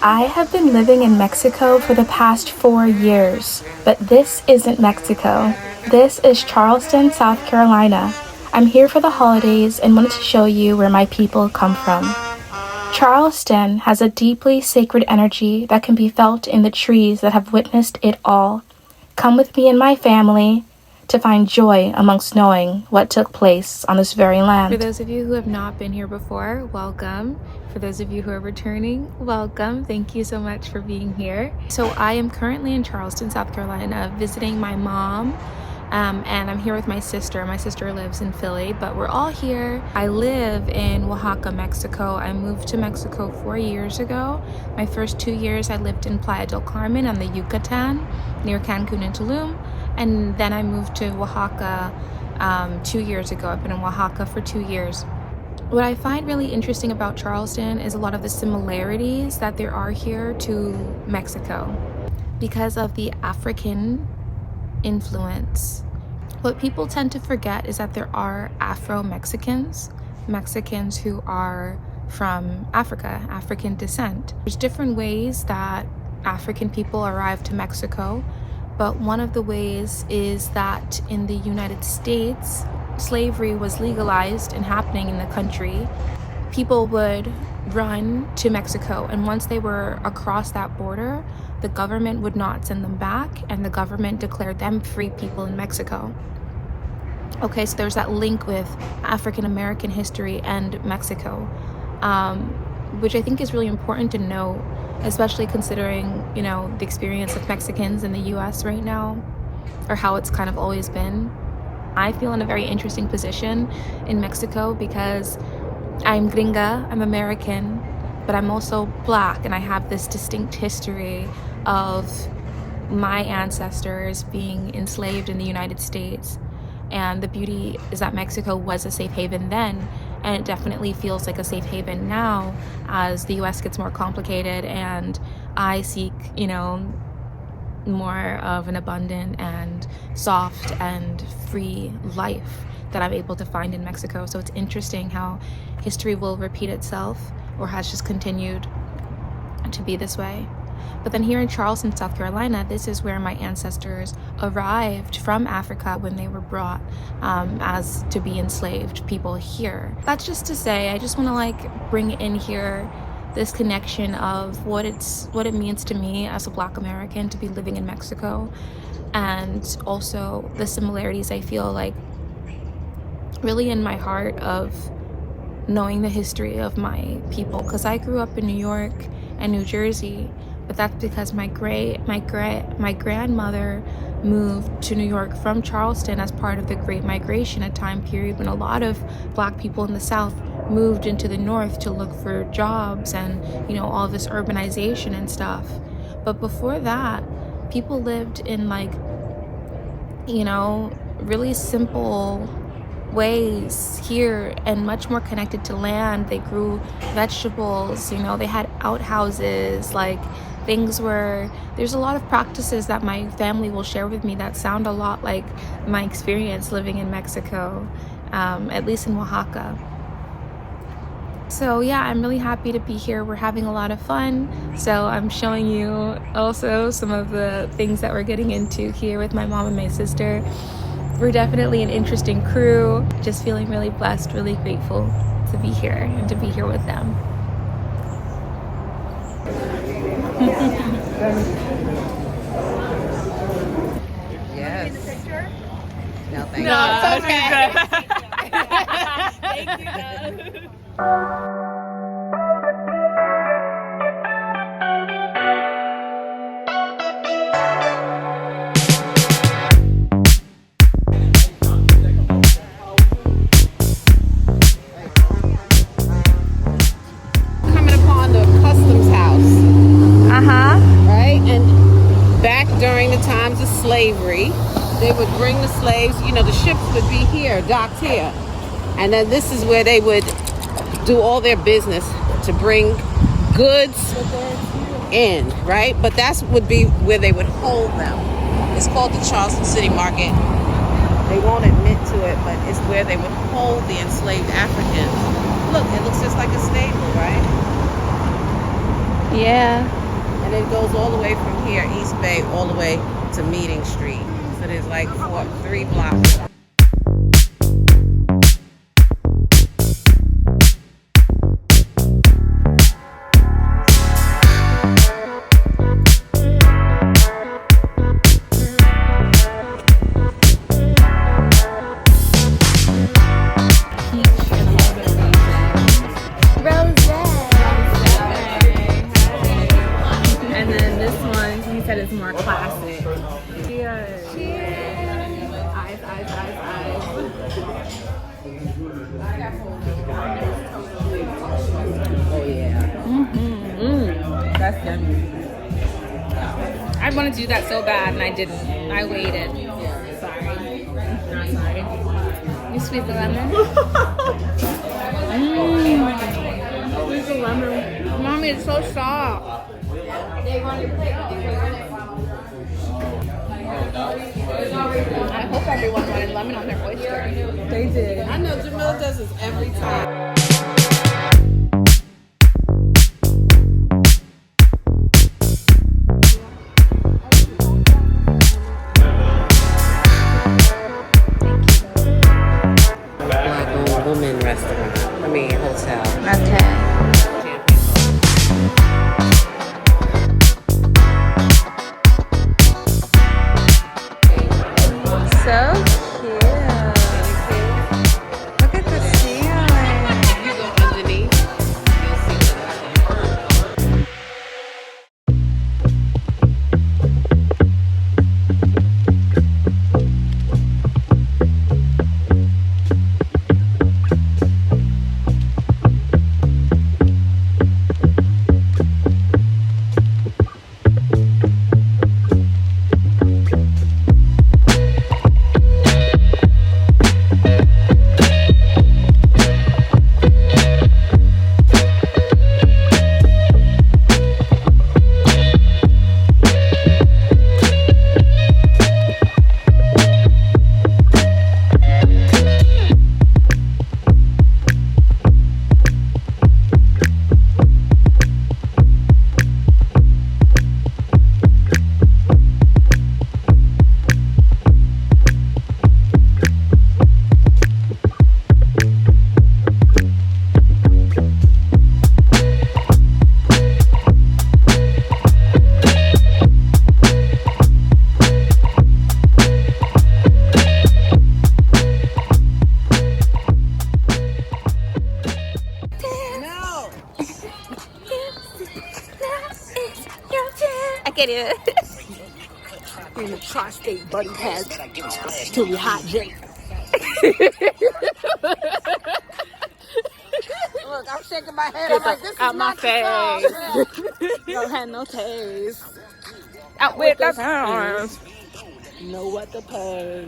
I have been living in Mexico for the past 4 years, but this isn't Mexico. This is Charleston, South Carolina. I'm here for the holidays and wanted to show you where my people come from. Charleston has a deeply sacred energy that can be felt in the trees that have witnessed it all. Come with me and my family to find joy amongst knowing what took place on this very land. For those of you who have not been here before, welcome. For those of you who are returning, welcome. Thank you so much for being here. So I am currently in Charleston, South Carolina, visiting my mom. And I'm here with my sister. My sister lives in Philly, but we're all here. I live in Oaxaca, Mexico. I moved to Mexico 4 years ago. My first 2 years I lived in Playa del Carmen on the Yucatan, near Cancun and Tulum. And then I moved to Oaxaca 2 years ago. I've been in Oaxaca for 2 years. What I find really interesting about Charleston is a lot of the similarities that there are here to Mexico because of the African influence. What people tend to forget is that there are Afro-Mexicans, Mexicans who are from Africa, African descent. There's different ways that African people arrive to Mexico, but one of the ways is that in the United States, slavery was legalized and happening in the country. People would run to Mexico, and once they were across that border, the government would not send them back, and the government declared them free people in Mexico. Okay, so there's that link with African American history and Mexico, which I think is really important to know, especially considering, you know, the experience of Mexicans in the US right now, or how it's kind of always been. I feel in a very interesting position in Mexico because I'm gringa, I'm American, but I'm also Black, and I have this distinct history of my ancestors being enslaved in the United States. And the beauty is that Mexico was a safe haven then, and it definitely feels like a safe haven now as the US gets more complicated and I seek, you know, more of an abundant and soft and free life that I'm able to find in Mexico. So it's interesting how history will repeat itself, or has just continued to be this way. But then here in Charleston, South Carolina, this is where my ancestors arrived from Africa when they were brought as to be enslaved people here. That's just to say, I just want to like bring in here this connection of what it means to me as a Black American to be living in Mexico, and also the similarities I feel like really in my heart of knowing the history of my people, because I grew up in New York and New Jersey, but that's because my grandmother moved to New York from Charleston as part of the Great Migration, a time period when a lot of Black people in the South moved into the North to look for jobs and, you know, all this urbanization and stuff. But before that, people lived in like, you know, really simple ways here and much more connected to land. They grew vegetables, you know, they had outhouses, like there's a lot of practices that my family will share with me that sound a lot like my experience living in Mexico, at least in Oaxaca. So yeah, I'm really happy to be here. We're having a lot of fun. So I'm showing you also some of the things that we're getting into here with my mom and my sister. We're definitely an interesting crew. Just feeling really blessed, really grateful to be here and to be here with them. Yes. No, thank No, it's okay. Thank you, guys. Coming upon the customs house. Right? And back during the times of slavery, they would bring the slaves, you know, the ships would be here, docked here. And then this is where they would do all their business to bring goods in, right? But that would be where they would hold them. It's called the Charleston City Market. They won't admit to it, but it's where they would hold the enslaved Africans. Look, it looks just like a stable, right? Yeah. And it goes all the way from here, East Bay, all the way to Meeting Street. So there's like 3 blocks. And then this one, he said it's more classic. Cheers. Eyes, eyes, eyes, eyes. Oh yeah. That's yummy. I wanted to do that so bad and I didn't. I waited. Sorry. Not sorry. You squeeze the lemon? Squeeze the lemon. Mommy, it's so soft. I hope everyone wanted lemon on their oyster. They did. I know Jamila does this every time. Black-owned woman restaurant. I mean hotel. Okay. So cute. Look at the ceiling. If you go underneath, you'll see the I get it. In the tri-state buddy pass till we hot drink. Look, I'm shaking my head. I'm like, this is Out my not the face. Don't have no taste. Out with the arms. Know what to pay.